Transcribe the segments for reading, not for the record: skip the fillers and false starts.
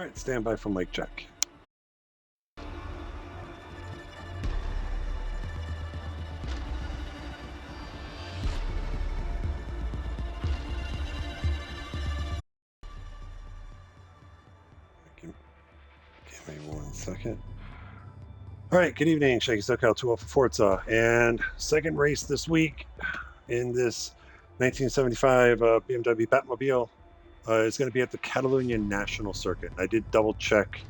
All right, stand by for mic check. Give me 1 second. All right, good evening, Shaky SoCal 2 for Forza, and second race this week in this 1975 BMW Batmobile is going to be at the Catalunya National Circuit. I did double check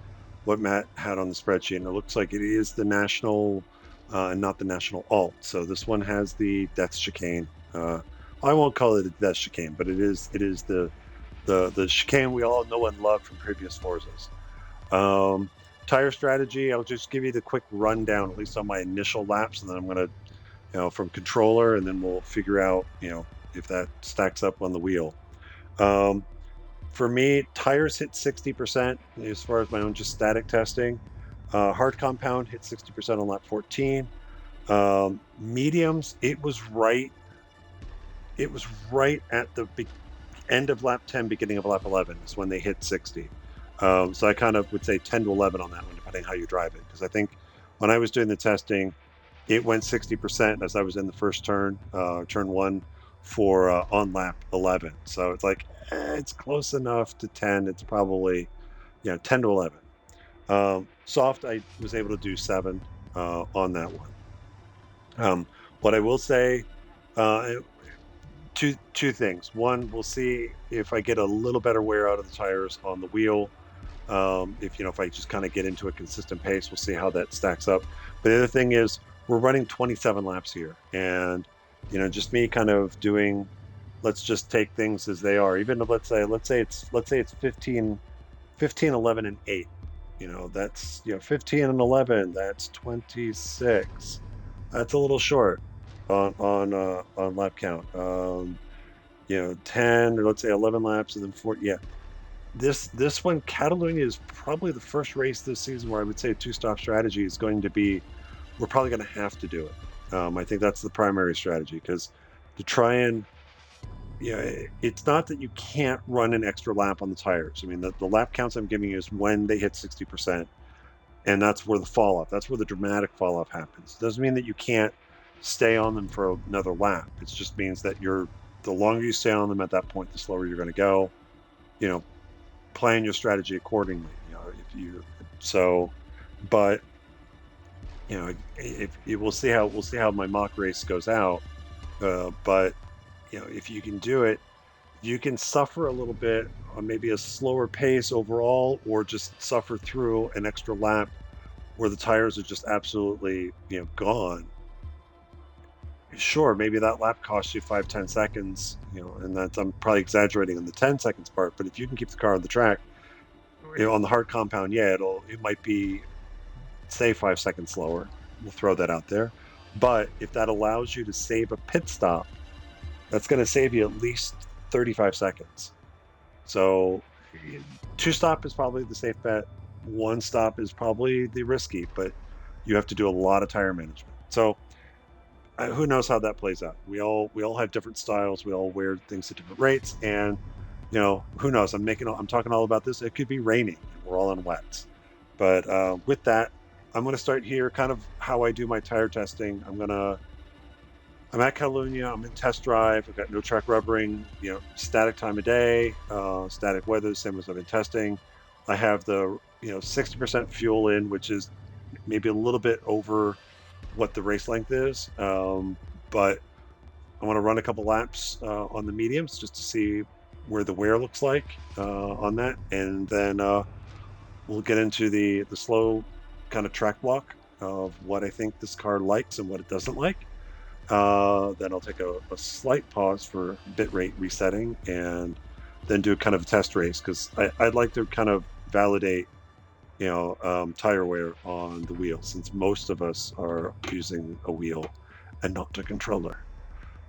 what Matt had on the spreadsheet, and it looks like it is the national and not the national alt. So this one has the death chicane. I won't call it a death chicane, but it is the chicane we all know and love from previous Forzas. Tire strategy, I'll just give you the quick rundown, at least on my initial laps, and then I'm going to, from controller, and then we'll figure out, if that stacks up on the wheel. For me, tires hit 60% as far as my own just static testing. Hard compound hit 60% on lap 14. Mediums, it was right at the end of lap 10, beginning of lap 11 is when they hit 60. So I kind of would say 10 to 11 on that one, depending how you drive it. Because I think when I was doing the testing, it went 60% as I was in the first turn, turn one, for on lap 11. So it's like, it's close enough to 10. It's probably, 10 to 11. Soft, I was able to do 7 on that one. What I will say, two things. One, we'll see if I get a little better wear out of the tires on the wheel. If I just kind of get into a consistent pace, we'll see how that stacks up. But the other thing is, we're running 27 laps here, and just me kind of doing, let's just take things as they are. Even if let's say it's 15, 11 and 8. That's 15 and 11. That's 26. That's a little short on lap count. 10, or let's say 11 laps, and then 4. Yeah. This one, Catalunya, is probably the first race this season where I would say a two-stop strategy is going to be, we're probably going to have to do it. I think that's the primary strategy, because to try and, it's not that you can't run an extra lap on the tires. I mean, the lap counts I'm giving you is when they hit 60%, and that's where the fall-off, that's where the dramatic fall-off happens. It doesn't mean that you can't stay on them for another lap. It just means that the longer you stay on them at that point, the slower you're going to go. Plan your strategy accordingly. We'll see how my mock race goes out. But if you can do it, you can suffer a little bit on maybe a slower pace overall, or just suffer through an extra lap where the tires are just absolutely gone. Sure, maybe that lap costs you 5-10 seconds, and that's, I'm probably exaggerating on the 10 seconds part, but if you can keep the car on the track, on the hard compound, it might be, say, 5 seconds slower. We'll throw that out there. But if that allows you to save a pit stop, that's going to save you at least 35 seconds. So 2 stop is probably the safe bet. 1 stop is probably the risky, but you have to do a lot of tire management. So who knows how that plays out? We all have different styles. We all wear things at different rates, and who knows? I'm talking all about this. It could be raining, and we're all on wets. But with that, I'm going to start here. Kind of how I do my tire testing. I'm at Catalunya. I'm in test drive. I've got no track rubbering. Static time of day, static weather, same as I've been testing. I have the 60% fuel in, which is maybe a little bit over what the race length is, but I want to run a couple laps on the mediums just to see where the wear looks like on that, and then we'll get into the slow kind of track walk of what I think this car likes and what it doesn't like. Then I'll take a slight pause for bitrate resetting, and then do kind of a test race, because I'd like to kind of validate tire wear on the wheel, since most of us are using a wheel and not a controller.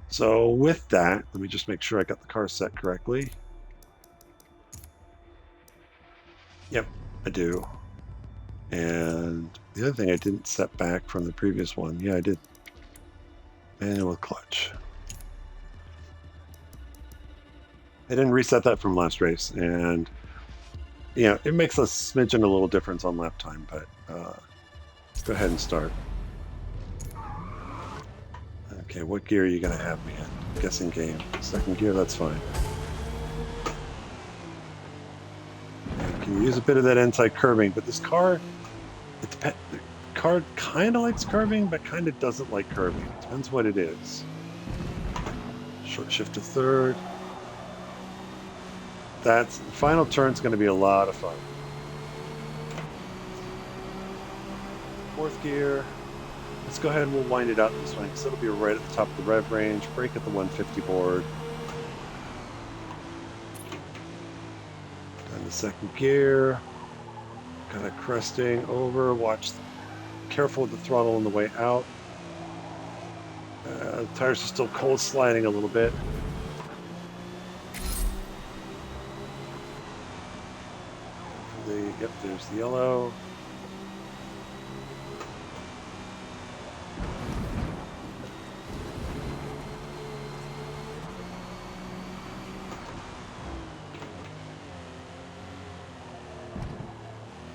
So with that, let me just make sure I got the car set correctly. Yep, I do. And the other thing, I didn't set back from the previous one. Yeah, I did. Manual clutch. I didn't reset that from last race, and Yeah, it makes a smidgen a little difference on lap time, but let's go ahead and start. Okay, what gear are you going to have me in? Guessing game. Second gear, that's fine. And can use a bit of that anti-curving, but this car, the car kind of likes curving, but kind of doesn't like curving. It depends what it is. Short shift to third. That's the final turn's going to be a lot of fun. Fourth gear. Let's go ahead and we'll wind it out this way because it'll be right at the top of the rev range. Brake at the 150 board. And the second gear. Kind of cresting over. Watch. Careful with the throttle on the way out. The tires are still cold sliding a little bit. Yep, there's the yellow.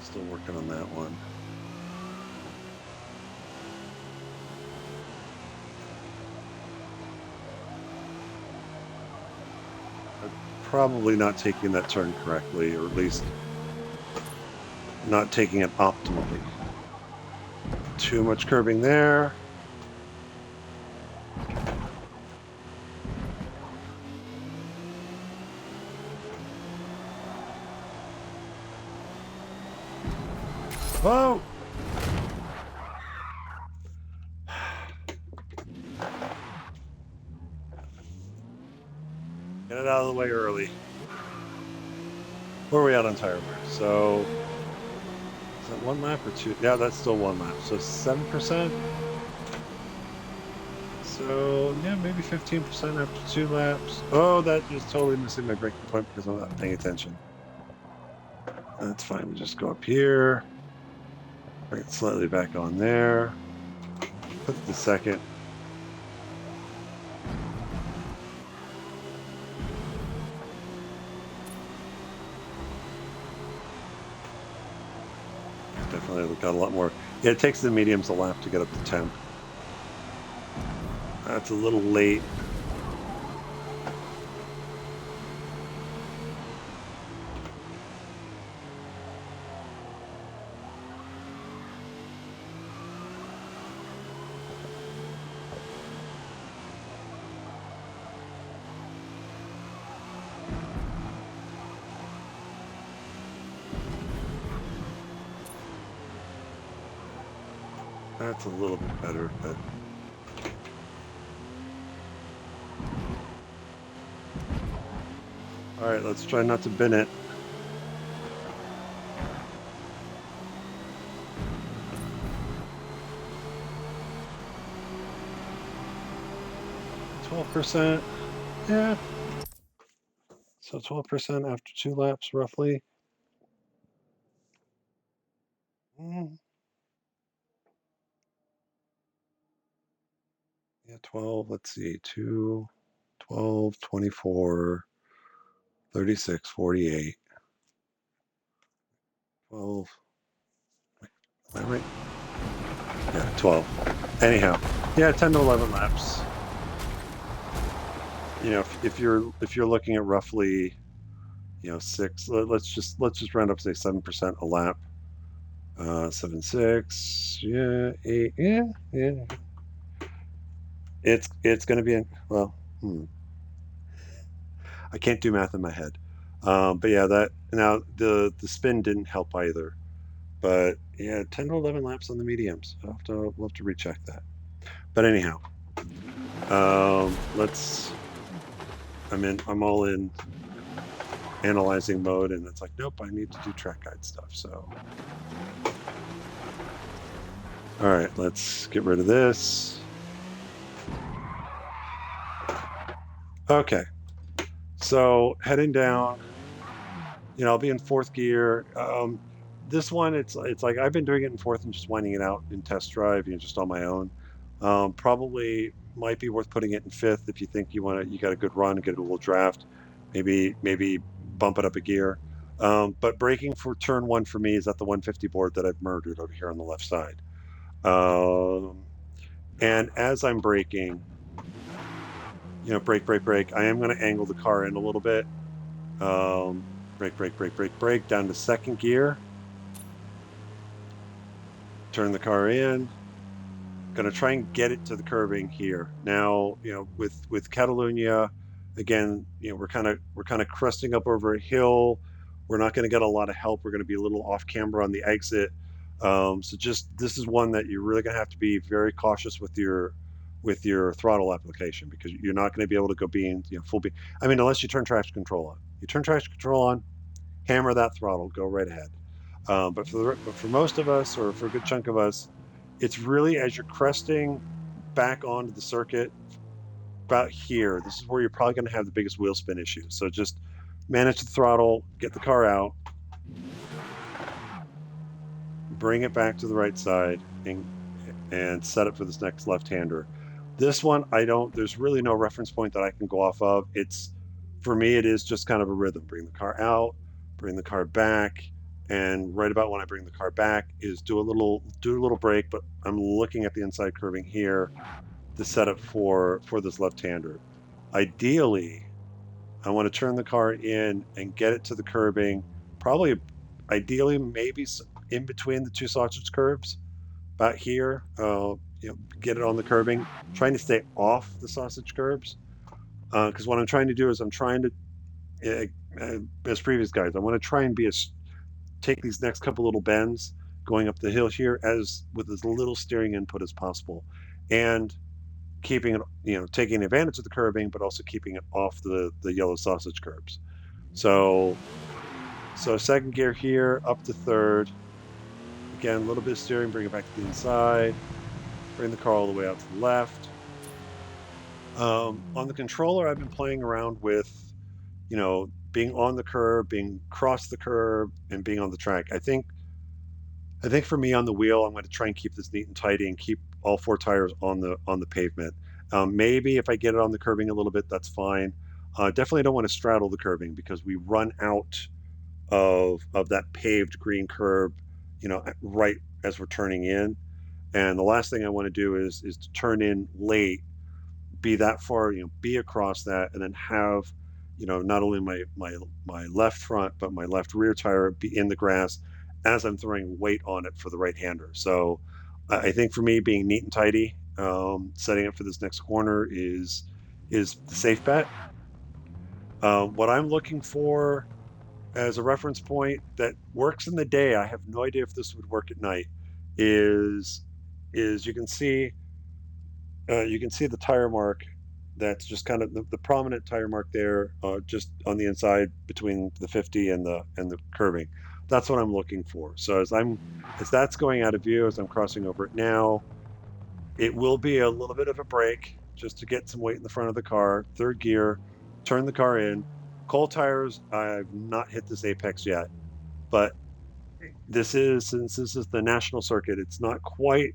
Still working on that one. I'm probably not taking that turn correctly, or at least not taking it optimally. Too much curving there. Oh! Get it out of the way early. Where are we at on tire wear? So, is that one lap or two? Yeah, that's still one lap. So 7%. So, yeah, maybe 15% after 2 laps. Oh, that is totally missing my braking point because I'm not paying attention. That's fine. We just go up here. Bring it slightly back on there. Put the second. Definitely got a lot more. Yeah, it takes the mediums a lap to get up to 10. That's a little late. That's a little bit better, but all right, let's try not to bin it. %. Yeah. So 12% after 2 laps, roughly. Yeah, 12. Let's see. 2, 12, 24, 36, 48. 12. Am I right? Yeah, 12. Anyhow, yeah, 10 to 11 laps. You know, if you're looking at roughly, 6. Let's just round up, say 7% a lap. 7, 6. Yeah, 8. Yeah, yeah. It's going to be well. I can't do math in my head. But yeah, that now the spin didn't help either. But yeah, 10 to 11 laps on the mediums. We'll have to recheck that. But anyhow, I'm all in analyzing mode, and it's like, nope, I need to do track guide stuff. So, all right, let's get rid of this. Okay, so heading down. I'll be in fourth gear. This one, it's like I've been doing it in fourth and just winding it out in test drive, just on my own. Probably might be worth putting it in fifth if you think you got a good run, get a little draft, maybe bump it up a gear. But braking for turn one for me is at the 150 board that I've murdered over here on the left side. Um, and as I'm braking, brake, brake, brake, I am going to angle the car in a little bit. Brake, brake, brake, brake, brake, down to second gear. Turn the car in. Going to try and get it to the curbing here. Now, with Catalunya, again, we're kind of cresting up over a hill. We're not going to get a lot of help. We're going to be a little off camber on the exit. So just this is one that you're really going to have to be very cautious with your throttle application, because you're not going to be able to go being full beam. I mean, unless you turn traction control on. You turn traction control on, hammer that throttle, go right ahead. But for most of us, or for a good chunk of us, it's really as you're cresting back onto the circuit about here. This is where you're probably going to have the biggest wheel spin issues. So just manage the throttle, get the car out, bring it back to the right side, and set it for this next left-hander. This one, there's really no reference point that I can go off of. For me, it is just kind of a rhythm. Bring the car out, bring the car back, and right about when I bring the car back is do a little brake, but I'm looking at the inside curving here to set up for this left-hander. Ideally, I want to turn the car in and get it to the curbing, probably ideally maybe in between the two sausage curbs, about here, get it on the curbing, trying to stay off the sausage curbs. Because what I'm trying to do is I'm trying to, as previous guys, I want to try and take these next couple little bends going up the hill here as with as little steering input as possible, and keeping it, taking advantage of the curbing, but also keeping it off the yellow sausage curbs. So second gear here, up to third. Again, a little bit of steering, bring it back to the inside. Bring the car all the way out to the left. On the controller, I've been playing around with, being on the curb, being across the curb, and being on the track. I think for me on the wheel, I'm going to try and keep this neat and tidy and keep all four tires on the pavement. Maybe if I get it on the curbing a little bit, that's fine. Definitely don't want to straddle the curbing, because we run out of that paved green curb, right as we're turning in. And the last thing I want to do is to turn in late, be that far, be across that, and then have, not only my left front but my left rear tire be in the grass as I'm throwing weight on it for the right hander. So I think for me, being neat and tidy, setting up for this next corner is the safe bet. What I'm looking for as a reference point that works in the day, I have no idea if this would work at night, is you can see the tire mark. That's just kind of the prominent tire mark there, just on the inside between the 50 and the curbing. That's what I'm looking for. So as that's going out of view, as I'm crossing over it now, it will be a little bit of a brake just to get some weight in the front of the car. Third gear, turn the car in. Cold tires, I've not hit this apex yet, but since this is the national circuit, it's not quite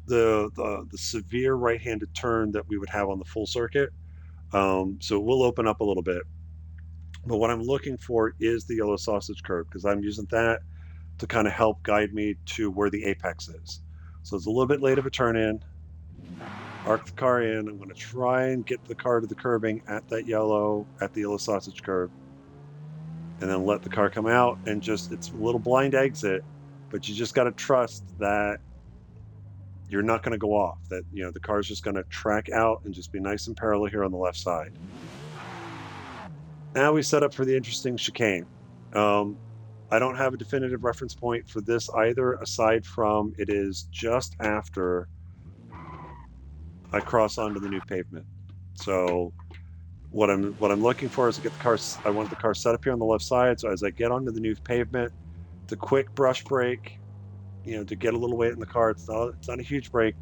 the severe right-handed turn that we would have on the full circuit. So it will open up a little bit. But what I'm looking for is the yellow sausage curve, because I'm using that to kind of help guide me to where the apex is. So it's a little bit late of a turn in. Arc the car in. I'm going to try and get the car to the curbing at the yellow sausage curve, and then let the car come out, and it's a little blind exit, but you just got to trust that you're not going to go off, that the car's just going to track out and just be nice and parallel here on the left side. Now we set up for the interesting chicane. I don't have a definitive reference point for this either, aside from it is just after I cross onto the new pavement. So what I'm looking for is to get the car. I want the car set up here on the left side, so as I get onto the new pavement, the quick brush brake, to get a little weight in the car. It's not a huge brake,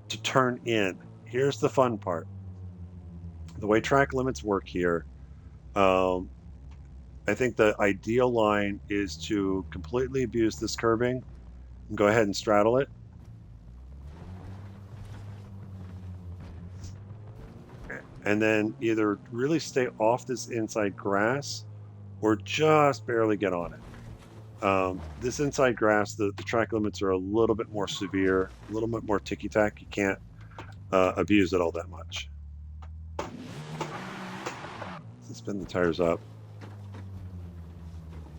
to turn in. Here's the fun part. The way track limits work here, I think the ideal line is to completely abuse this curbing and go ahead and straddle it. And then either really stay off this inside grass, or just barely get on it. This inside grass, the track limits are a little bit more severe, a little bit more ticky-tack. You can't abuse it all that much. Let's spin the tires up.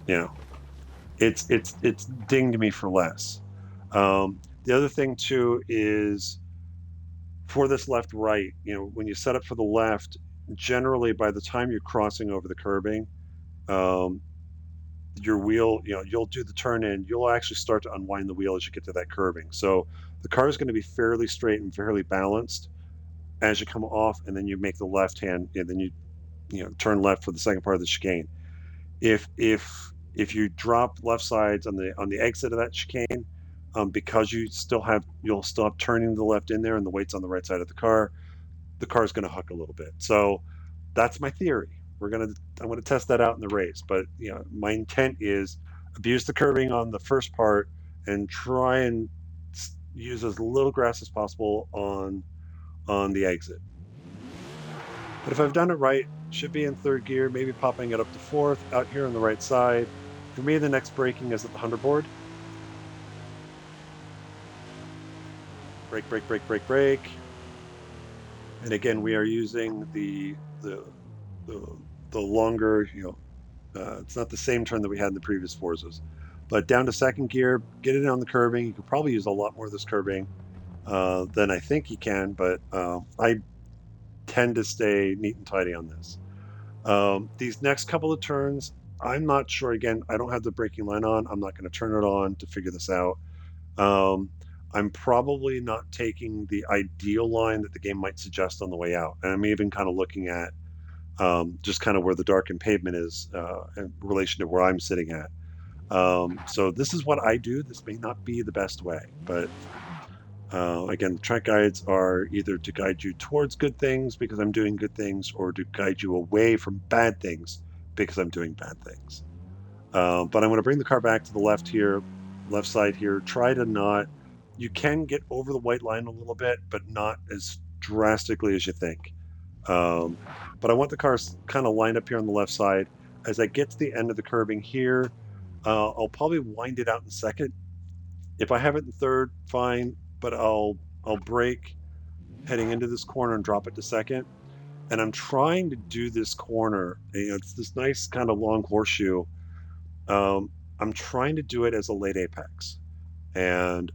You know, it's dinged me for less. The other thing too is for this left right, when you set up for the left, generally by the time you're crossing over the curbing, um, your wheel, you'll do the turn in, you'll actually start to unwind the wheel as you get to that curbing. So the car is going to be fairly straight and fairly balanced as you come off, and then you make the left hand, and then you turn left for the second part of the chicane. If you drop left sides on the exit of that chicane, because you'll still have turning to the left in there, and the weight's on the right side of the car's going to huck a little bit. So that's my theory. I'm gonna test that out in the race, but my intent is abuse the curving on the first part and try and use as little grass as possible on the exit. But if I've done it right, should be in third gear, maybe popping it up to fourth out here on the right side. For me, the next braking is at the 100 board. Brake, brake, brake, brake, brake. And again, we are using the longer, it's not the same turn that we had in the previous Forzas. But down to second gear, get it on the curbing. You could probably use a lot more of this curbing than I think you can, but I tend to stay neat and tidy on this. These next couple of turns, I'm not sure. Again, I don't have the braking line on. I'm not going to turn it on to figure this out. I'm probably not taking the ideal line that the game might suggest on the way out. And I'm even kind of looking at just kind of where the darkened pavement is in relation to where I'm sitting at. So this is what I do. This may not be the best way, but again, the track guides are either to guide you towards good things because I'm doing good things, or to guide you away from bad things because I'm doing bad things. But I'm going to bring the car back to the left here, left side here. Try to not, you can get over the white line a little bit, but not as drastically as you think. But I want the cars kind of lined up here on the left side. As I get to the end of the curbing here, I'll probably wind it out in second. If I have it in third, fine, but I'll brake heading into this corner and drop it to second. And I'm trying to do this corner. It's this nice kind of long horseshoe. I'm trying to do it as a late apex, and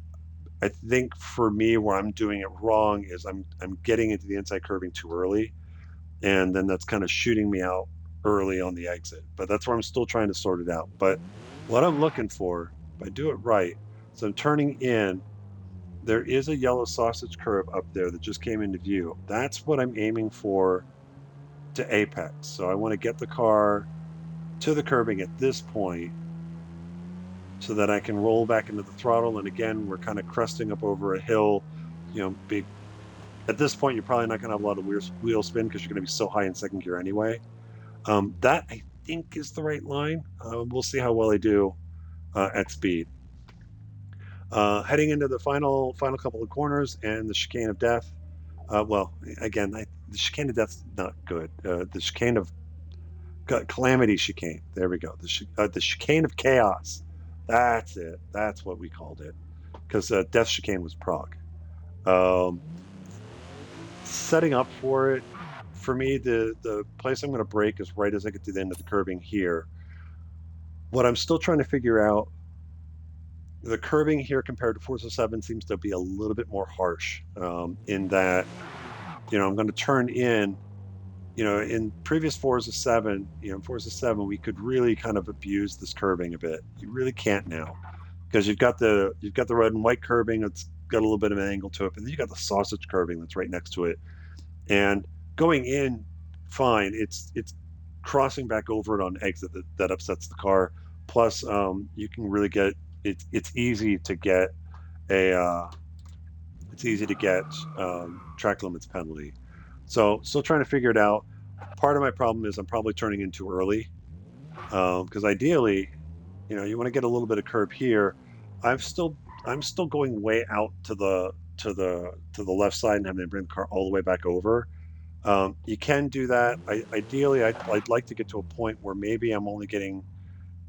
I think for me where I'm doing it wrong is I'm getting into the inside curbing too early, and then that's kind of shooting me out early on the exit. But that's where I'm still trying to sort it out. But what I'm looking for, if I do it right, so I'm turning in, there is a yellow sausage curve up there that just came into view. That's what I'm aiming for to apex. So I want to get the car to the curbing at this point so that I can roll back into the throttle. And again, we're kind of cresting up over a hill, big. At this point, you're probably not going to have a lot of wheel spin because you're going to be so high in second gear anyway. That I think is the right line. We'll see how well I do at speed. Heading into the final couple of corners and the chicane of death. Well, again, the chicane of death's not good. The chicane of calamity chicane. There we go. The chicane of chaos. That's it. That's what we called it. Because death chicane was Prague. Setting up for it, for me, the place I'm going to brake is right as I get to the end of the curbing here. What I'm still trying to figure out, the curbing here compared to Forza 7 seems to be a little bit more harsh in that, I'm going to turn in, in previous Forza 7, Forza 7, we could really kind of abuse this curbing a bit. You really can't now because you've got the red and white curbing that's got a little bit of an angle to it, but then you got the sausage curbing that's right next to it. And going in, fine. It's crossing back over it on exit that upsets the car. Plus, you can really get it's easy to get a track limits penalty. So still trying to figure it out. Part of my problem is I'm probably turning in too early because ideally, you want to get a little bit of curb here. I'm still going way out to the left side and having to bring the car all the way back over. You can do that. Ideally, I'd like to get to a point where maybe I'm only getting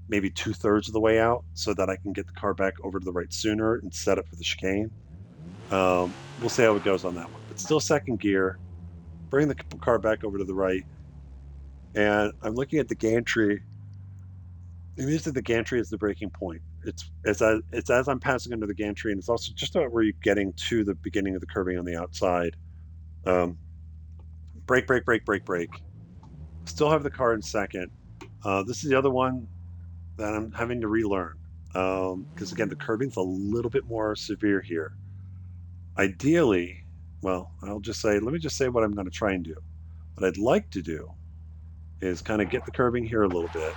maybe 2/3 of the way out so that I can get the car back over to the right sooner and set up for the chicane. We'll see how it goes on that one. But still second gear, bring the car back over to the right. And I'm looking at the gantry. And usually the gantry is the breaking point. It's as I'm passing under the gantry, and it's also just about where you're getting to the beginning of the curbing on the outside. Um, brake, brake, brake, brake, brake. Still have the car in second. This is the other one that I'm having to relearn. Because again, the curbing's a little bit more severe here. Ideally, well, let me just say what I'm going to try and do. What I'd like to do is kind of get the curbing here a little bit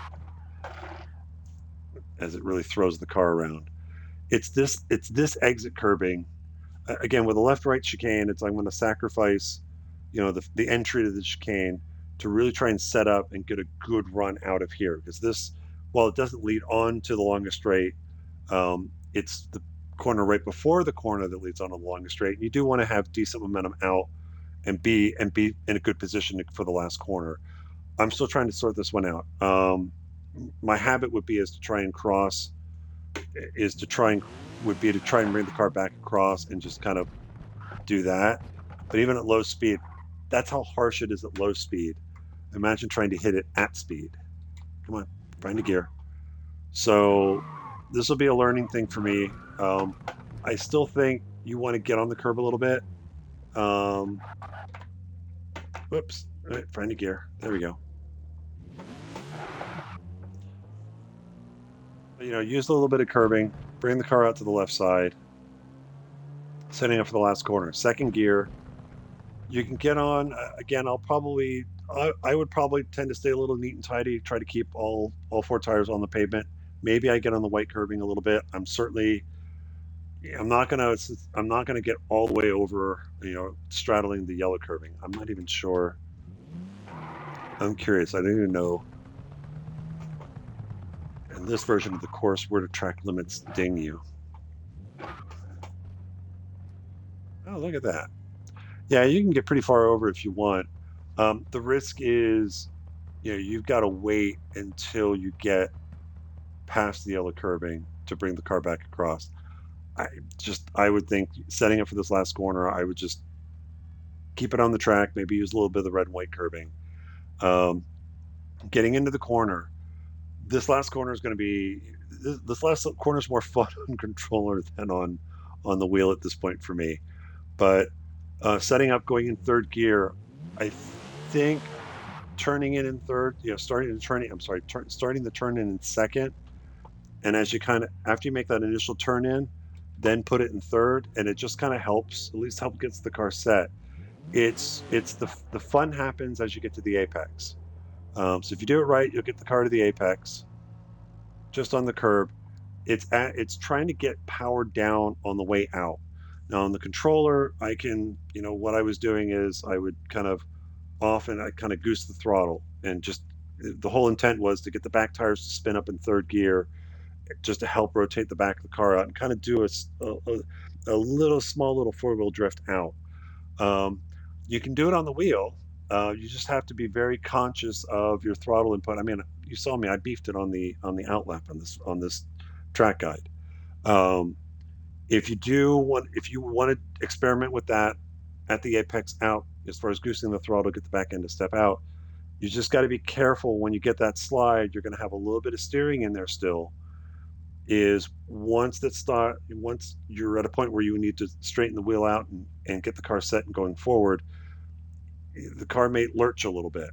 as it really throws the car around. It's this exit curbing. Again, with a left-right chicane, I'm going to sacrifice, the entry to the chicane to really try and set up and get a good run out of here. Because this, while it doesn't lead on to the longest straight, it's the corner right before the corner that leads on to the longest straight. And you do want to have decent momentum out and be in a good position for the last corner. I'm still trying to sort this one out. My habit would be to try and cross, is to try and would be to try and bring the car back across and just kind of do that. But even at low speed, that's how harsh it is at low speed. Imagine trying to hit it at speed. Come on, find a gear. So this will be a learning thing for me. I still think you want to get on the curb a little bit. Um, whoops. All right, find a gear. There we go. Use a little bit of curbing. Bring the car out to the left side. Setting up for the last corner. Second gear. You can get on. Again, I would probably tend to stay a little neat and tidy. Try to keep all four tires on the pavement. Maybe I get on the white curbing a little bit. I'm not gonna get all the way over, straddling the yellow curbing. I'm not even sure. I'm curious. I don't even know. In this version of the course, where do track limits ding you? Oh, look at that. Yeah, you can get pretty far over if you want. The risk is, you've got to wait until you get past the yellow curbing to bring the car back across. I would think setting up for this last corner, I would just keep it on the track, maybe use a little bit of the red and white curbing. Getting into the corner, this last corner is going to be, this last corner is more fun on controller than on the wheel at this point for me. But setting up, going in third gear, I think turning in third, starting the turn in second, and as you after you make that initial turn in, then put it in third, and it just kind of helps, at least help gets the car set. It's the fun happens as you get to the apex. So if you do it right, you'll get the car to the apex, just on the curb. It's trying to get power down on the way out. Now on the controller, what I was doing is I would I kind of goose the throttle, and just the whole intent was to get the back tires to spin up in third gear, just to help rotate the back of the car out and kind of do a little small little four-wheel drift out. Um, you can do it on the wheel. You just have to be very conscious of your throttle input. I mean, you saw me; I beefed it on the outlap on this track guide. Um, if you want to experiment with that at the apex out, as far as goosing the throttle, get the back end to step out, you just got to be careful when you get that slide. You're going to have a little bit of steering in there still. Is once you're at a point where you need to straighten the wheel out and get the car set and going forward, the car may lurch a little bit.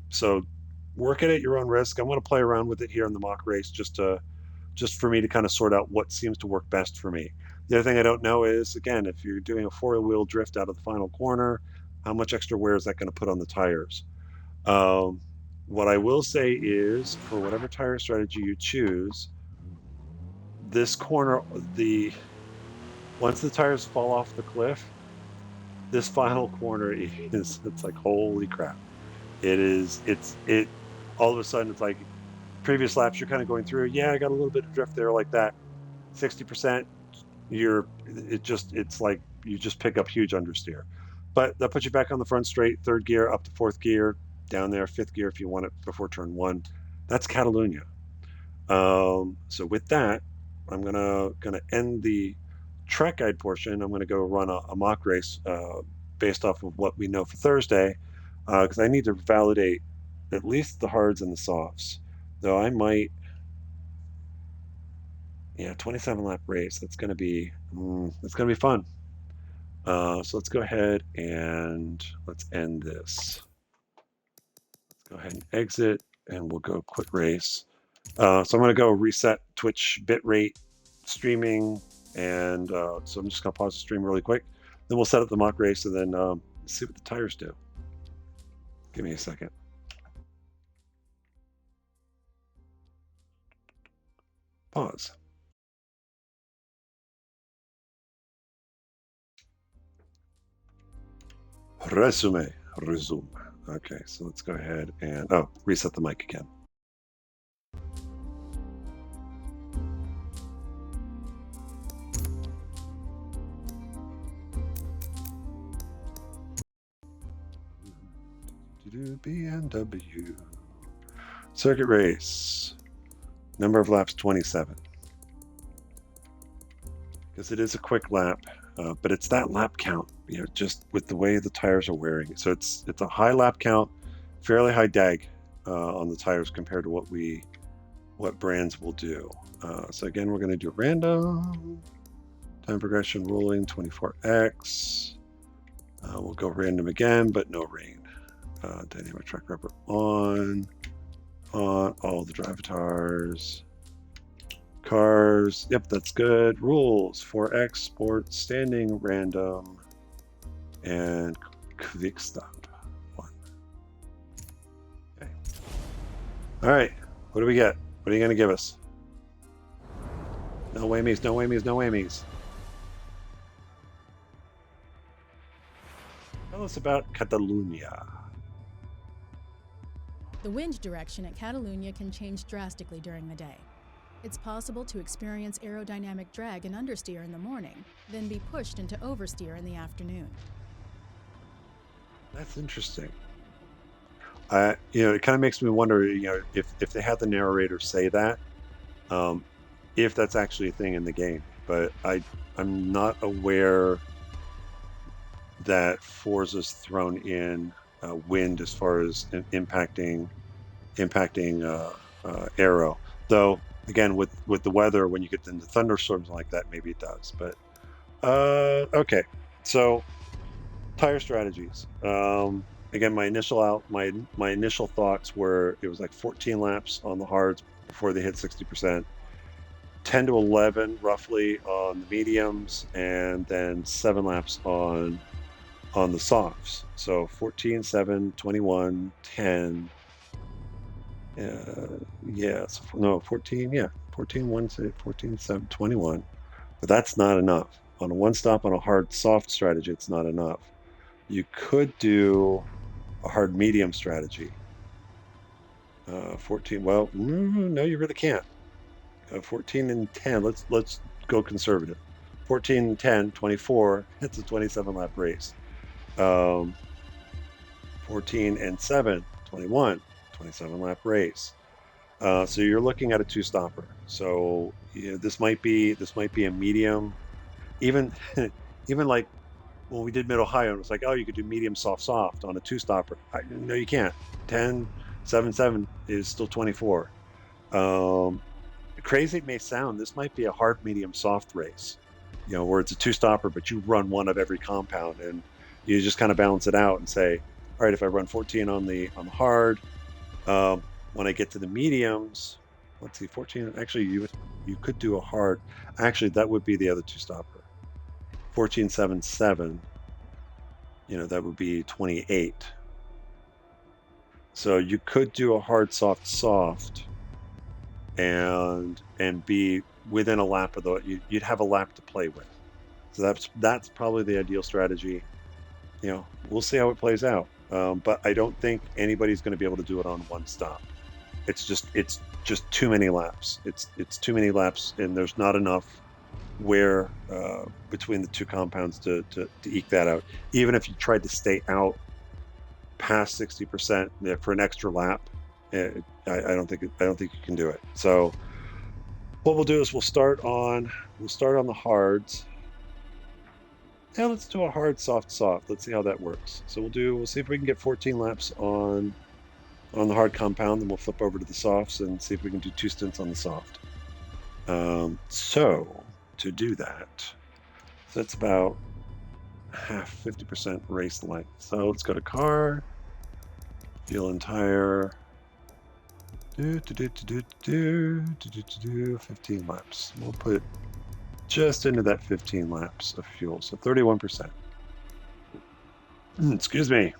So work it at your own risk. I'm going to play around with it here in the mock race just for me to kind of sort out what seems to work best for me. The other thing I don't know is, again, if you're doing a four-wheel drift out of the final corner, how much extra wear is that going to put on the tires? What I will say is, for whatever tire strategy you choose, this corner, once the tires fall off the cliff, this final corner it's like, holy crap. It all of a sudden, it's like previous laps, you're kind of going through, yeah, I got a little bit of drift there like that. 60%, it's like you just pick up huge understeer. But that puts you back on the front straight, third gear up to fourth gear, down there, fifth gear if you want it before turn one. That's Catalunya. So with that, I'm gonna end the track guide portion. I'm gonna go run a mock race based off of what we know for Thursday, because I need to validate at least the hards and the softs. Though I might, yeah, 27 lap race. That's gonna be fun. So let's go ahead and let's end this. Let's go ahead and exit, and we'll go quit race. So I'm going to go reset Twitch bitrate streaming, and so I'm just going to pause the stream really quick. Then we'll set up the mock race, and then see what the tires do. Give me a second. Pause. Resume. Resume. Okay, so let's go ahead and reset the mic again. BMW circuit race. Number of laps 27. Because it is a quick lap, but it's that lap count, just with the way the tires are wearing. So it's a high lap count, fairly high dag on the tires compared to what brands will do. So again, we're going to do random time progression ruling 24x. We'll go random again, but no rain. Dynamic track rubber on all the drive tires. Cars, yep, that's good. Rules 4x, sport, standing, random, and quick stop 1. Okay. All right, what do we get? What are you going to give us? No whammies, no whammies, no whammies. Tell us about Catalunya. The wind direction at Catalunya can change drastically during the day. It's possible to experience aerodynamic drag and understeer in the morning, then be pushed into oversteer in the afternoon. That's interesting. It kind of makes me wonder, if they had the narrator say that, if that's actually a thing in the game. But I'm not aware that Forza's thrown in wind as far as impacting aero. Though, again, with the weather, when you get into thunderstorms like that, maybe it does. But okay, so tire strategies. Again, my initial thoughts were it was like 14 laps on the hards before they hit 60%, 10 to 11 roughly on the mediums, and then 7 laps on the softs. So 14, 7, 21, 10. 14, 1, 14, 7, 21. But that's not enough. On a one stop on a hard soft strategy, it's not enough. You could do a hard medium strategy. 14, well, no, you really can't. 14 and 10, let's go conservative. 14 and 10, 24, it's a 27 lap race. 14 and 7, 21, 27 lap race. So you're looking at a 2-stopper. So this might be a medium. Even like when we did Mid Ohio, it was like, oh, you could do medium soft on a 2-stopper. No, you can't. 10, 7, 7 is still 24. Crazy it may sound, this might be a hard medium soft race. Where it's a 2-stopper, but you run one of every compound, and you just kind of balance it out and say, all right, if I run 14 on the hard, when I get to the mediums, let's see, 14. Actually, you could do a hard. Actually, that would be the other 2-stopper. 14, 7, 7. That would be 28. So you could do a hard, soft, and be within a lap of you'd have a lap to play with. So that's probably the ideal strategy. We'll see how it plays out. But I don't think anybody's going to be able to do it on one stop. It's just too many laps. It's too many laps, and there's not enough where between the two compounds to eke that out. Even if you tried to stay out past 60% for an extra lap, I don't think you can do it. So what we'll do is we'll start on the hards. Yeah, let's do a hard, soft, soft. Let's see how that works. So we'll see if we can get 14 laps on the hard compound, then we'll flip over to the softs and see if we can do 2 stints on the soft. So to do that, so that's about half, 50% race length. So let's go to car, fuel and tire. 15 laps. We'll put just into that 15 laps of fuel, so 31%. Excuse me.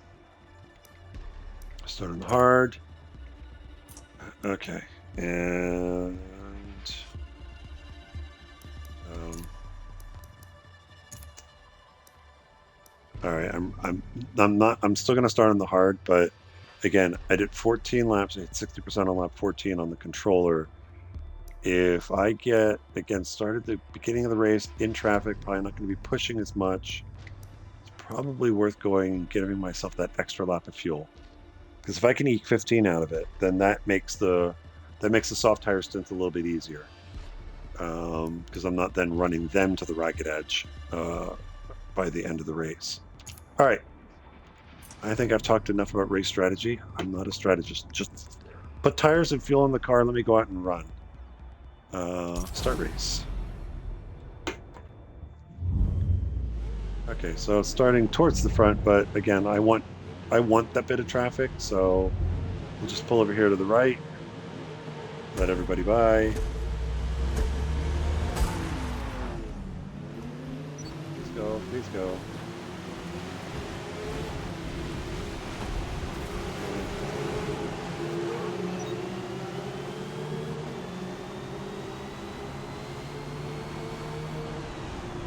Start on the hard. Okay, and all right. I'm still gonna start on the hard, but again, I did 14 laps. I hit 60% on lap 14 on the controller. If I get, again, start at the beginning of the race in traffic, probably not going to be pushing as much. It's probably worth going and giving myself that extra lap of fuel. Because if I can eke 15 out of it, then that makes the soft tire stints a little bit easier. Because I'm not then running them to the ragged edge by the end of the race. All right. I think I've talked enough about race strategy. I'm not a strategist. Just put tires and fuel in the car. Let me go out and run. Start race. Okay, so it's starting towards the front, but again, I want that bit of traffic, so we'll just pull over here to the right, let everybody by. Please go, please go.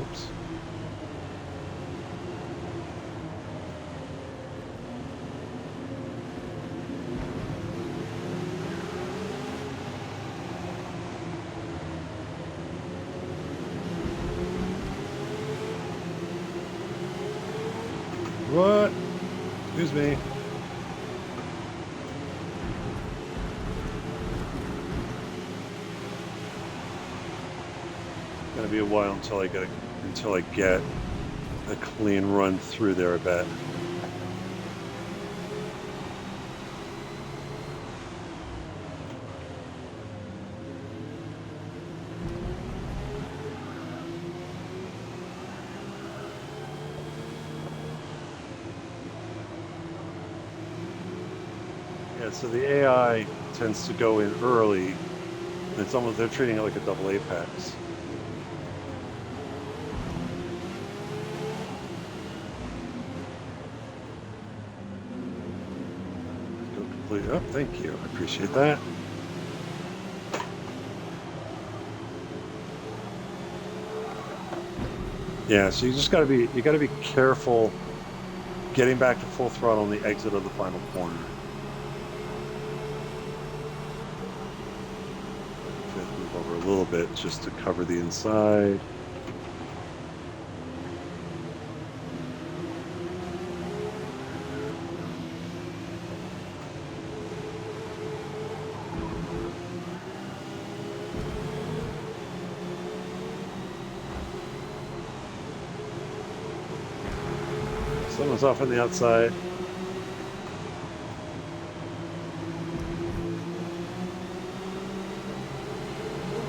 Oops. What? Excuse me. It's gonna be a while until I get a clean run through there, I bet. Yeah, so the AI tends to go in early. It's almost, they're treating it like a double apex. Go completely up. Thank you. I appreciate that. Yeah, so you gotta be careful getting back to full throttle on the exit of the final corner. Move over a little bit just to cover the inside. Someone's off on the outside.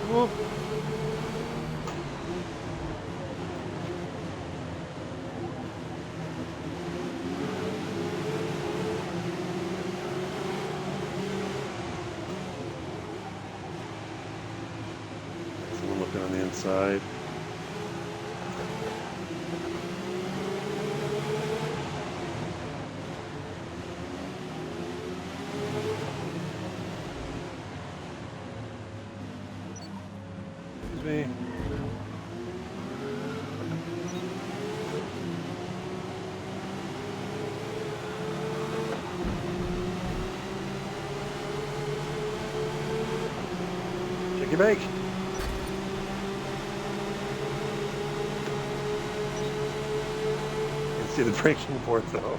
Whoop. Someone looking on the inside. Me. Shake your bake. See the braking board though.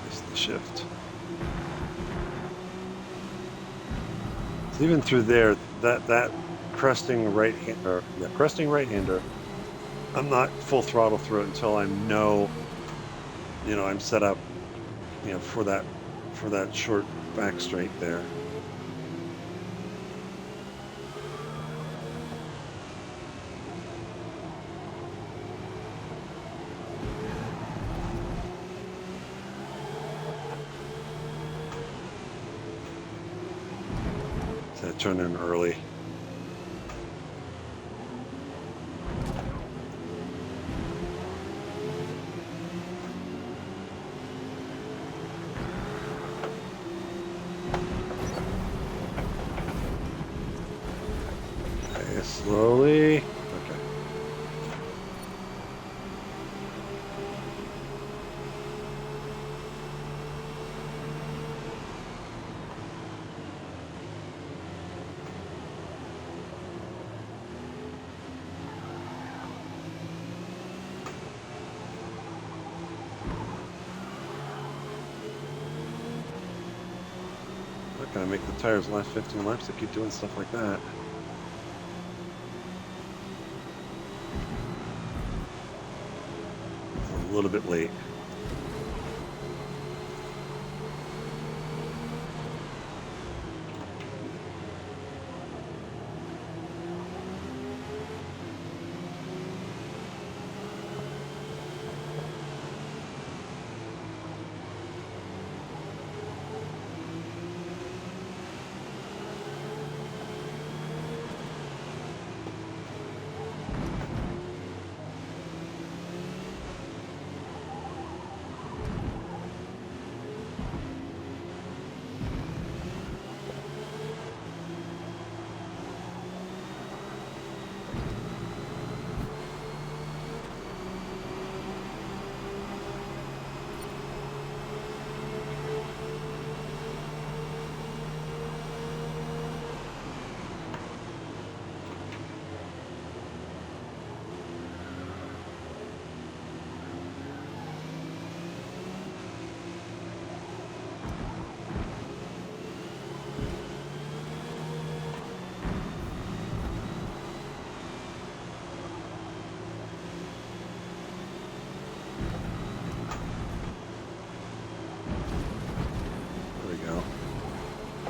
Missed the shift. So even through there, that cresting right-hander, I'm not full throttle through it until I know, I'm set up, for that short back straight there. So I turn in early. Slowly. Okay. Not gonna make the tires last 15 laps to keep doing stuff like that. A little bit late.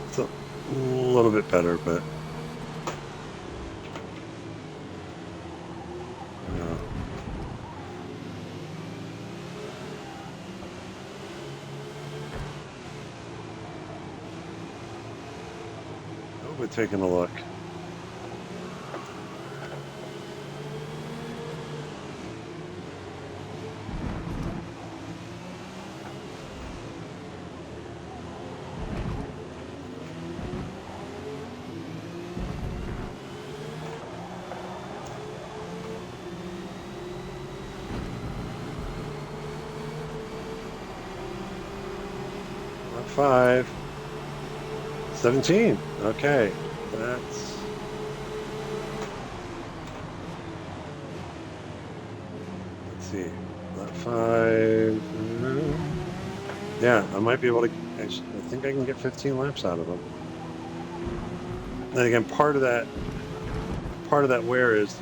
It's a little bit better, but we're taking a look. Five. 17. Okay. That's... Let's see. That 5. Yeah, I might be able to... I think I can get 15 laps out of them. Then again, part of that wear is,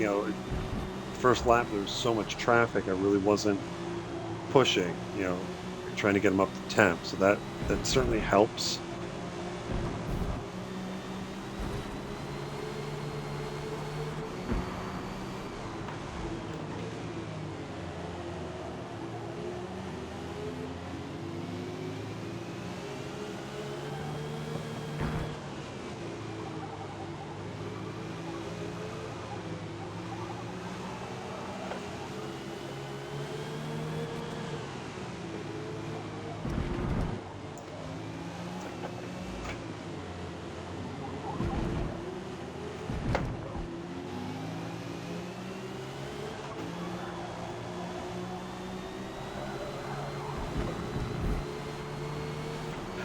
first lap there was so much traffic, I really wasn't pushing, trying to get them up to temp. So that certainly helps.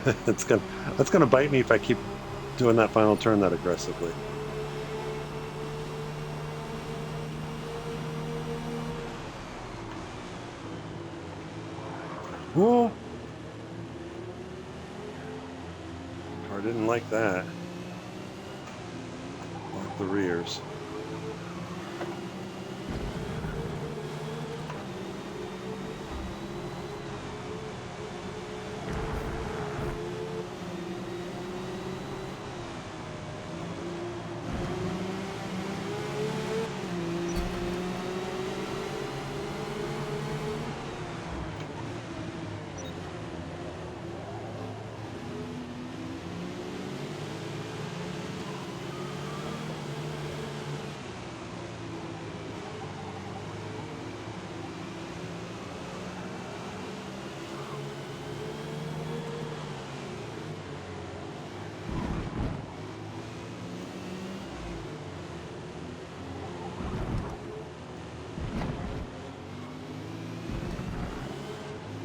It's gonna that's gonna bite me if I keep doing that final turn that aggressively. Whoa! Car didn't like that. Lock the rears.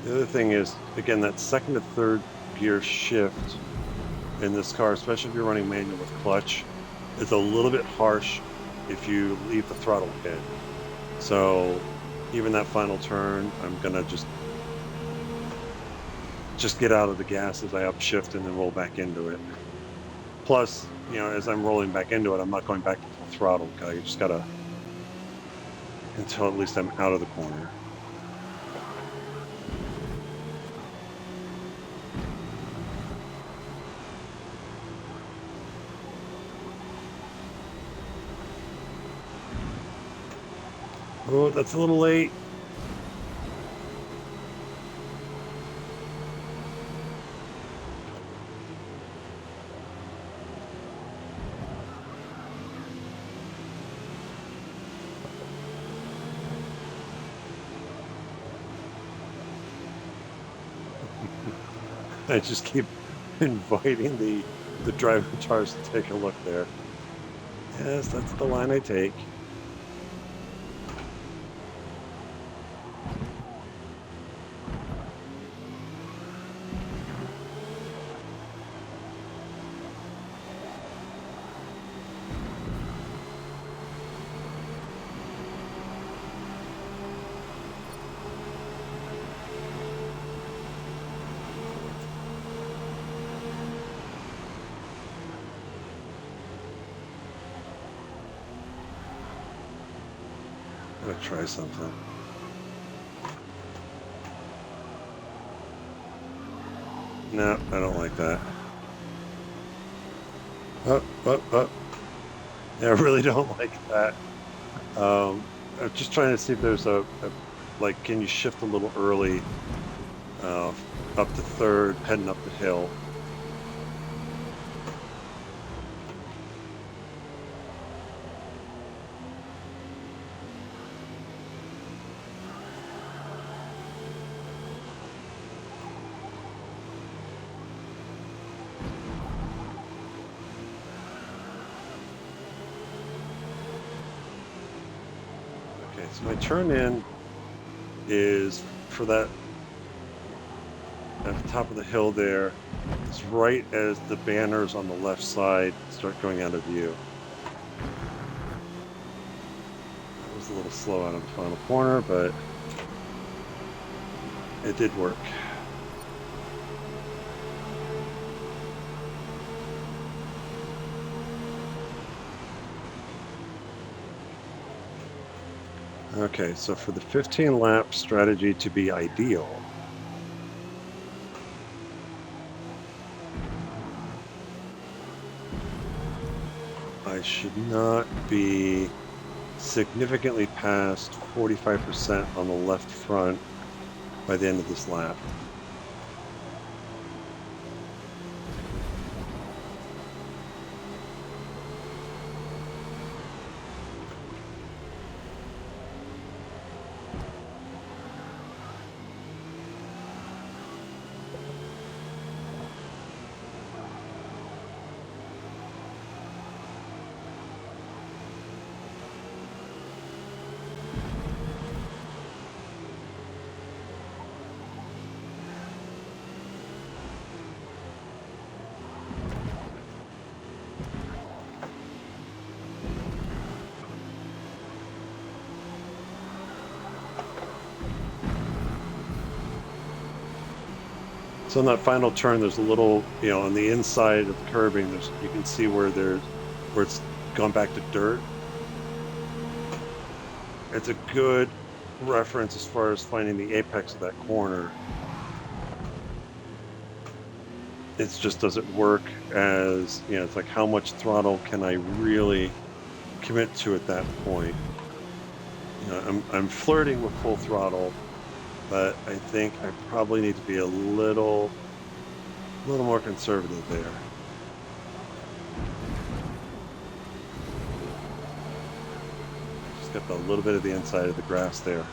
The other thing is, again, that second to third gear shift in this car, especially if you're running manual with clutch, is a little bit harsh if you leave the throttle pin. So even that final turn, I'm gonna just get out of the gas as I upshift and then roll back into it. Plus, as I'm rolling back into it, I'm not going back to full throttle. You just gotta, until at least I'm out of the corner. Oh, that's a little late. I just keep inviting the driving cars to take a look there. Yes, that's the line I take. I'm gonna try something. No, I don't like that. Oh. Yeah, I really don't like that. I'm just trying to see if there's like, can you shift a little early up to third, heading up the hill? Okay, so my turn in is for that at the top of the hill there. It's right as the banners on the left side start going out of view. That was a little slow out of the final corner, but it did work. Okay, so for the 15 lap strategy to be ideal, I should not be significantly past 45% on the left front by the end of this lap. So in that final turn, there's a little, on the inside of the curbing, you can see where it's gone back to dirt. It's a good reference as far as finding the apex of that corner. It just doesn't work as, it's like how much throttle can I really commit to at that point? I'm flirting with full throttle, but I think I probably need to be a little more conservative there. Just got a little bit of the inside of the grass there.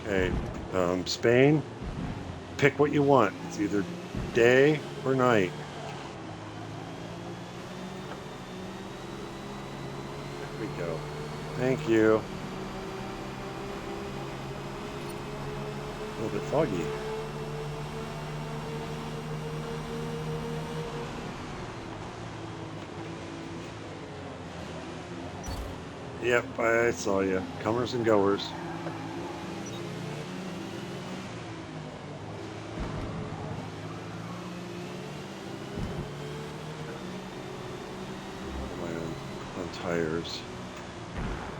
Okay, Spain, pick what you want. It's either day or night. There we go. Thank you. A little bit foggy. Yep, I saw you. Comers and goers. Tires.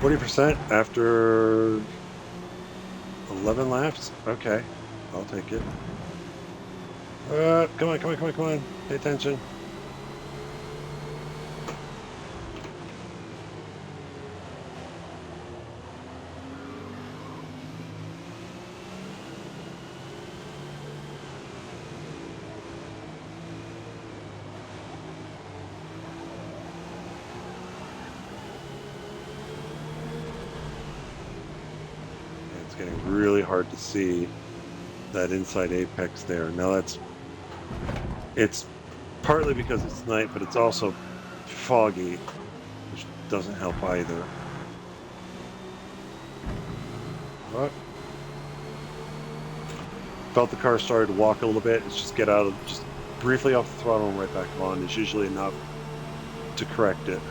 40% after 11 laps? Okay, I'll take it. Come on. Pay attention. Getting really hard to see that inside apex there. Now it's partly because it's night, but it's also foggy, which doesn't help either. What? Felt the car started to walk a little bit. It's just just briefly off the throttle and right back on is usually enough to correct it.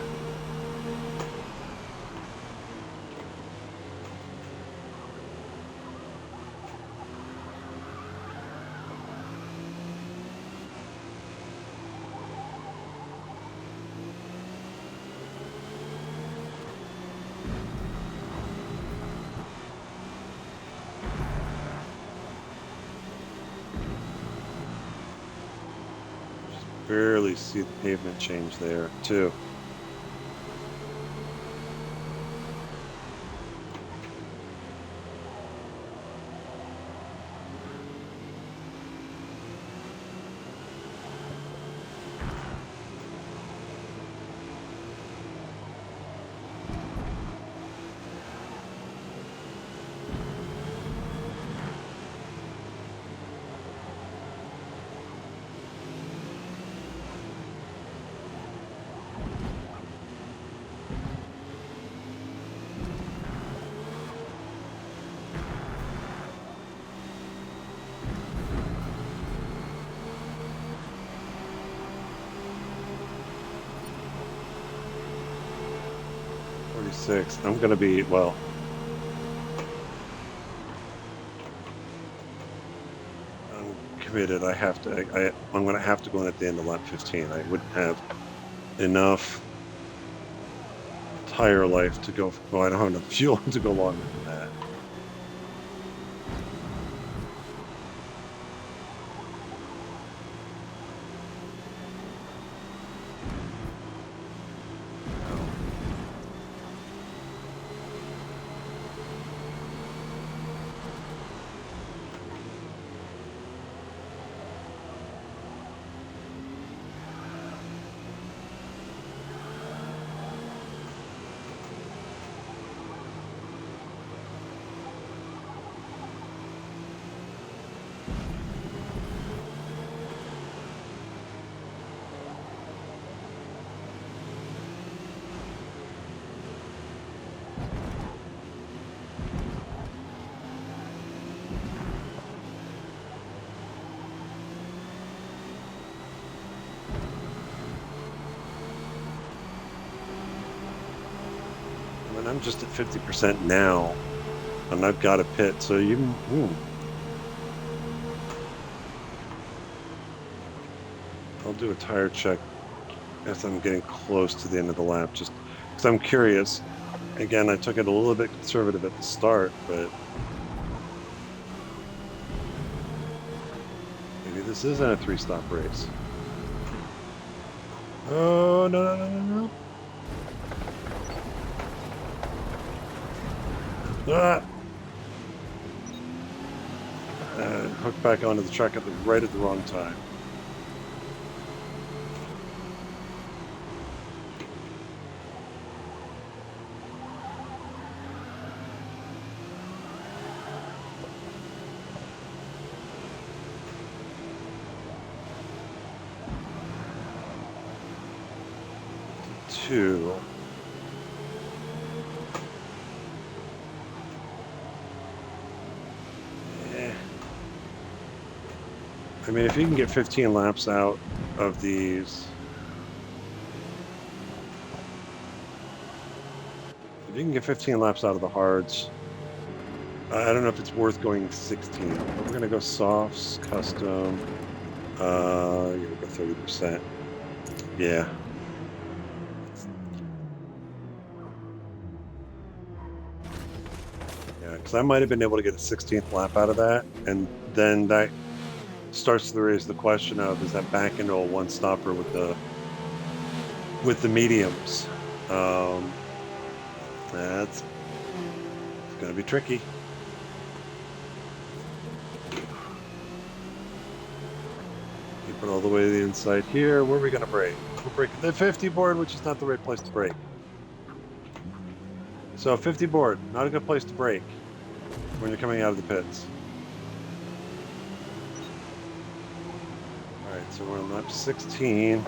Barely see the pavement change there too. I'm gonna be, well, I'm committed. I'm gonna have to go in at the end of lap 15. I wouldn't have enough tire life to go, well, I don't have enough fuel to go longer than that. I'm just at 50% now, and I've got a pit, so you... I'll do a tire check as I'm getting close to the end of the lap, just because I'm curious. Again, I took it a little bit conservative at the start, but maybe this isn't a 3-stop race. Oh, no. Ah! Hooked back onto the track right at the wrong time. Two. I mean, if you can get 15 laps out of these, if you can get 15 laps out of the hards, I don't know if it's worth going 16. But we're gonna go softs, custom. You're gonna go 30%. Yeah. Yeah, because I might have been able to get a 16th lap out of that, and then that starts to raise the question of, is that back into a one-stopper with the mediums? That's going to be tricky. Keep it all the way to the inside here. Where are we going to brake? We're braking the 50 board, which is not the right place to brake. So 50 board, not a good place to brake when you're coming out of the pits. Alright, so we're on lap 16.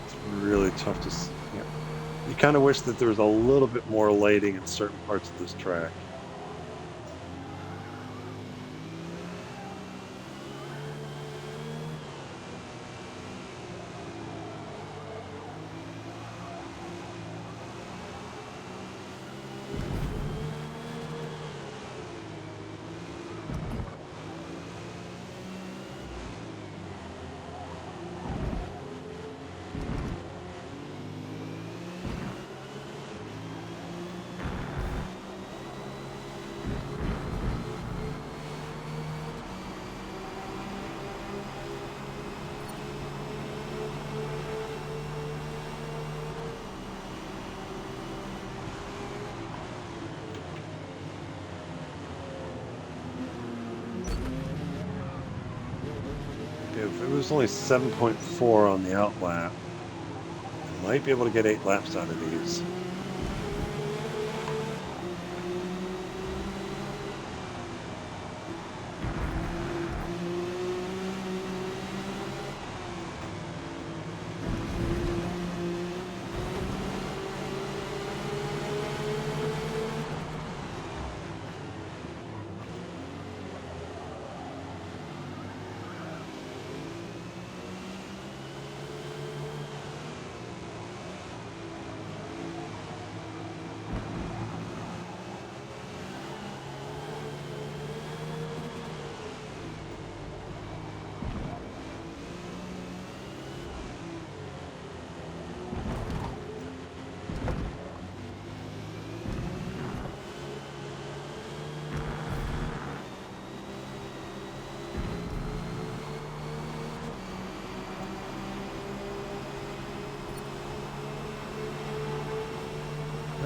It's really tough to see. Yeah. You kind of wish that there was a little bit more lighting in certain parts of this track. If it was only 7.4 on the out lap, I might be able to get 8 laps out of these.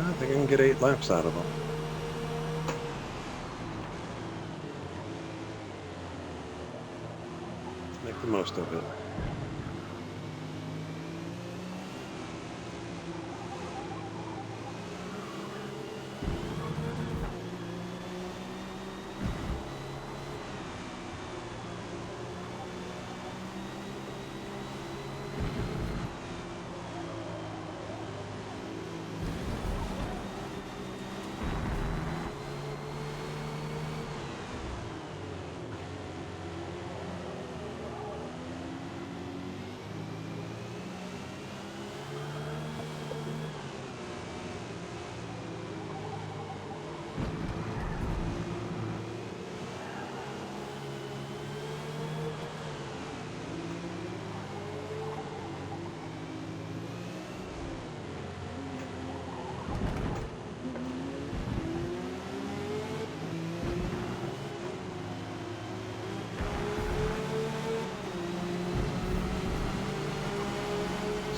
I think I can get 8 laps out of them. Let's make the most of it.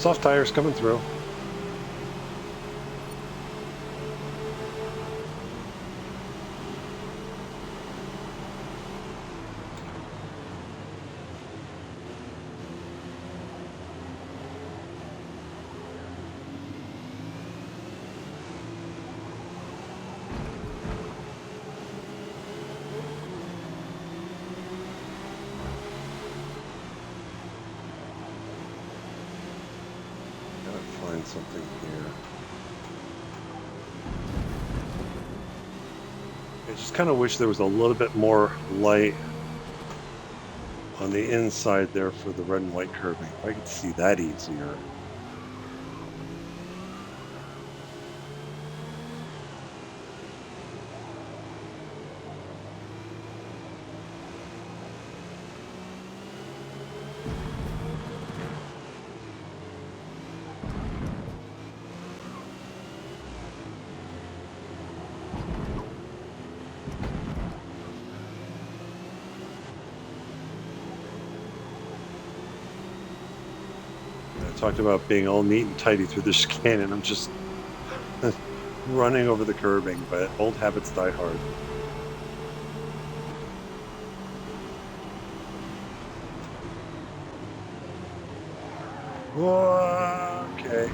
Soft tires coming through. Something here. I just kind of wish there was a little bit more light on the inside there for the red and white curving. If I could see that easier. Talked about being all neat and tidy through the chicane, and I'm just running over the curbing, but old habits die hard. Whoa, okay.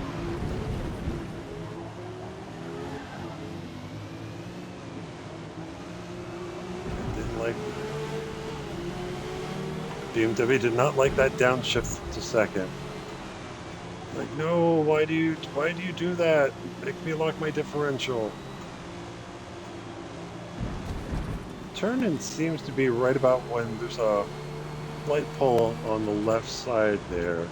I didn't like BMW did not like that downshift to second. Like, no, why do you do that? Make me lock my differential. Turn-in seems to be right about when there's a light pole on the left side there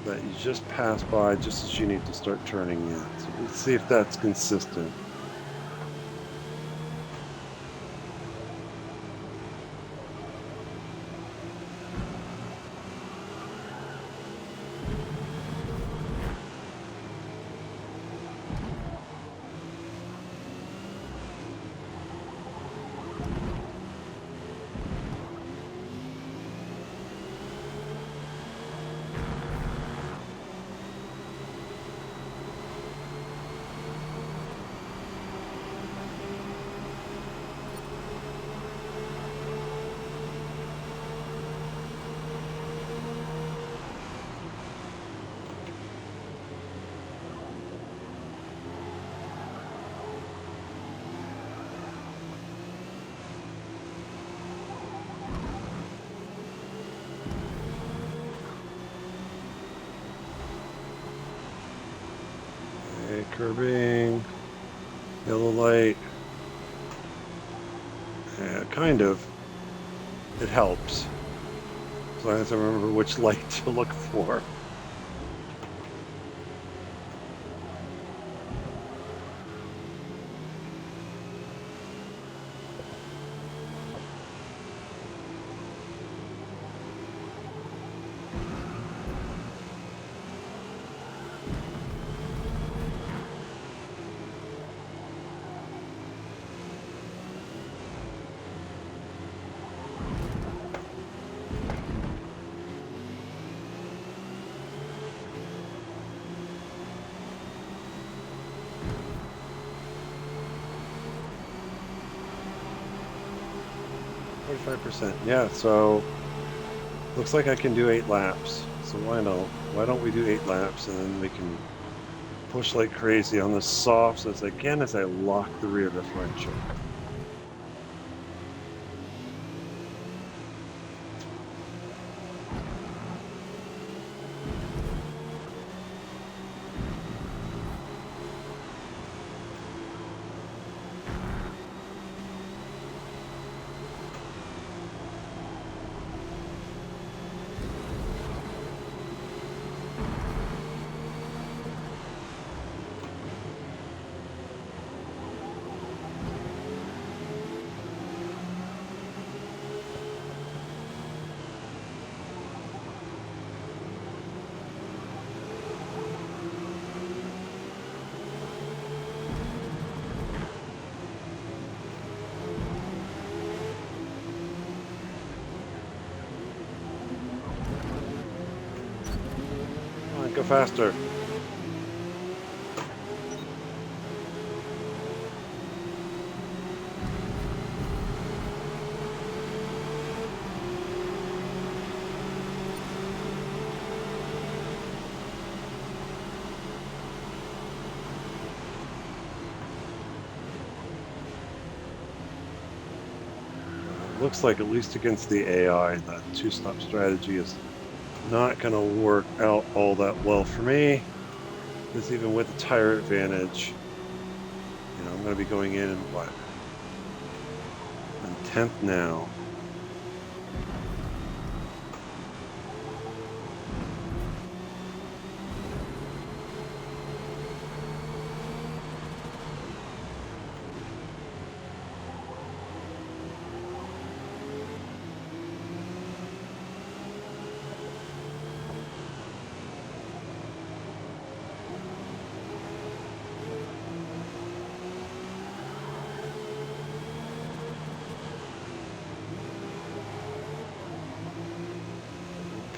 that you just pass by just as you need to start turning in. So let's see if that's consistent. Curbing, yellow light, yeah, kind of, it helps, as long as I remember which light to look for. Yeah, so looks like I can do 8 laps. So why don't we do 8 laps, and then we can push like crazy on the softs as I can as I lock the rear differential. Go faster. Looks like, at least against the AI, that two-stop strategy is not going to work out all that well for me. Because even with the tire advantage, you know, I'm going to be going in what? I'm 10th now.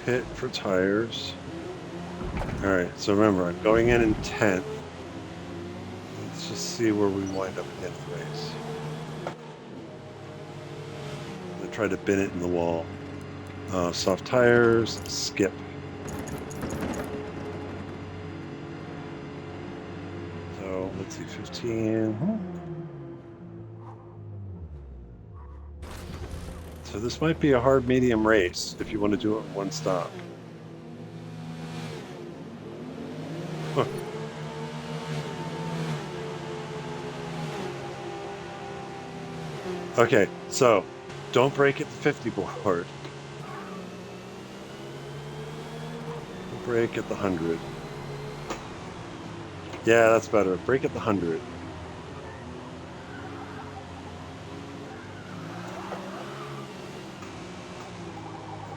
Pit for tires. Alright, so remember, I'm going in 10th. Let's just see where we wind up at the end of the race. I'm going to try to bin it in the wall. Soft tires, skip. So, let's see, 15. So this might be a hard medium race if you want to do it in one stop. Huh. Okay, so don't break at the 50 board. Break at the 100. Yeah, that's better. Break at the 100.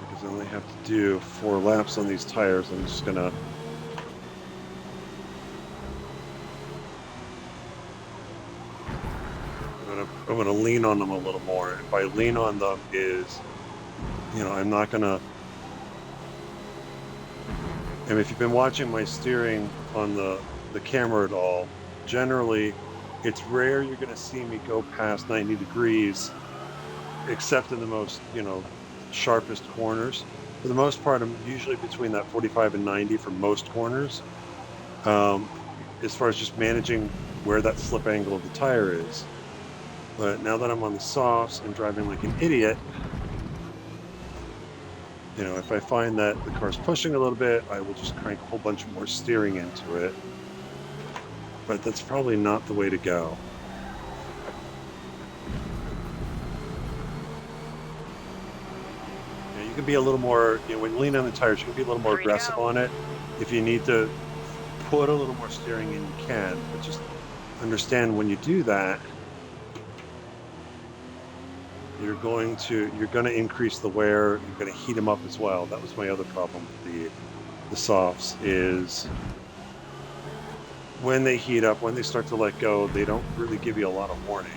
Because I only have to do 4 laps on these tires. I'm just gonna I'm gonna lean on them a little more. And by lean on them is, you know, I'm not gonna. And if you've been watching my steering on the camera at all, generally, it's rare you're gonna see me go past 90 degrees, except in the most, you know, sharpest corners. For the most part, I'm usually between that 45 and 90 for most corners. As far as just managing where that slip angle of the tire is. But now that I'm on the softs and driving like an idiot, you know, if I find that the car's pushing a little bit, I will just crank a whole bunch more steering into it. But that's probably not the way to go. You can be a little more, you know, when you lean on the tires, you can be a little more aggressive on it. If you need to put a little more steering in, you can, but just understand when you do that, you're going to increase the wear. You're going to heat them up as well. That was my other problem with the softs, is when they heat up, when they start to let go, they don't really give you a lot of warning.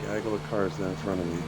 Gaggle of cars down in front of me.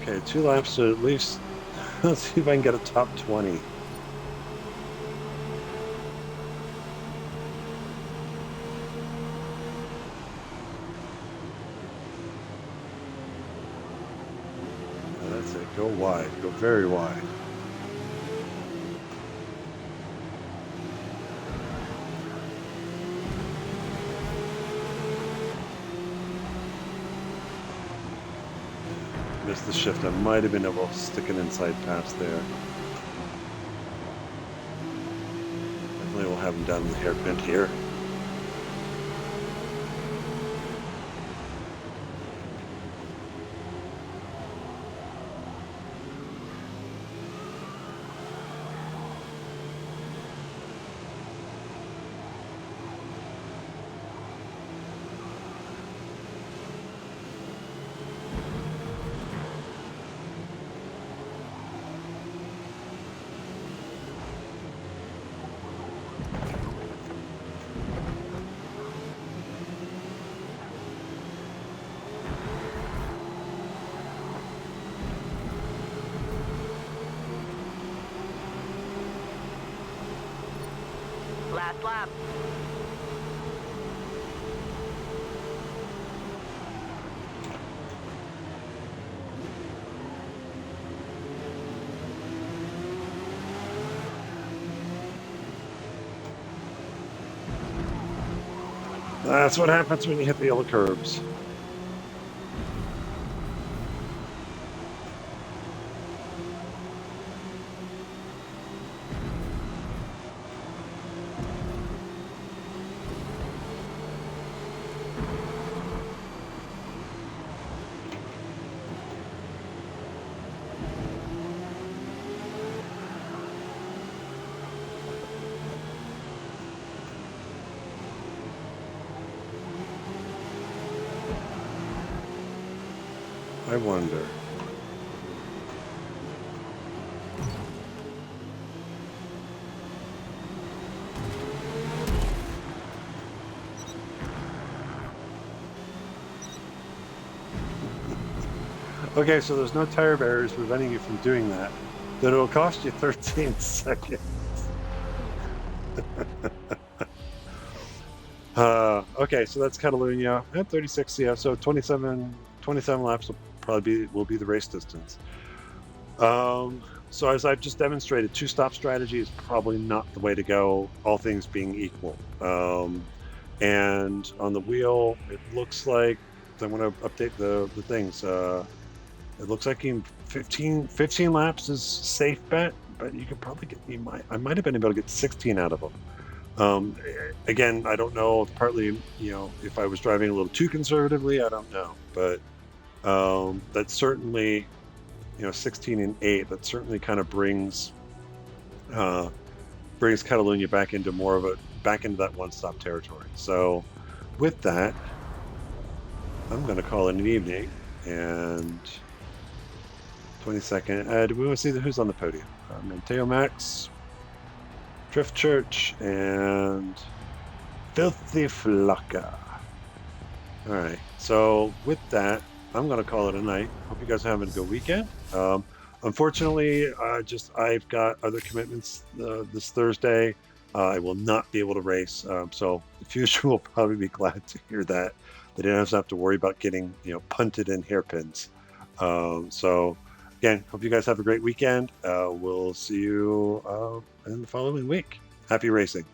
Okay, 2 laps to at least, let's see if I can get a top 20. That's it, go wide, go very wide. Missed the shift. I might have been able to stick an inside pass there. have them down in the hairpin here. Last lap. That's what happens when you hit the yellow curbs. I wonder. Okay, so there's no tire barriers preventing you from doing that. Then it'll cost you 13 seconds. Okay, so that's Catalunya at 36. Yeah, so 27 laps will be the race distance. So as I've just demonstrated, two-stop strategy is probably not the way to go, all things being equal. And on the wheel, it looks like I'm going to update the things. It looks like in 15 laps is safe bet, but you could probably get I might have been able to get 16 out of them. Again, I don't know. Partly, if I was driving a little too conservatively, I don't know. But that's certainly, 16 and 8. That certainly kind of brings Catalunya back into that one-stop territory. So, with that, I'm going to call it an evening. And 22nd. Do we want to see who's on the podium? Mateo Max, Drift Church, and Filthy Flocka. All right. So with that, I'm going to call it a night. Hope you guys are having a good weekend. Unfortunately, I've got other commitments this Thursday. I will not be able to race. So the future will probably be glad to hear that. They didn't have to worry about getting punted in hairpins. So again, hope you guys have a great weekend. We'll see you in the following week. Happy racing.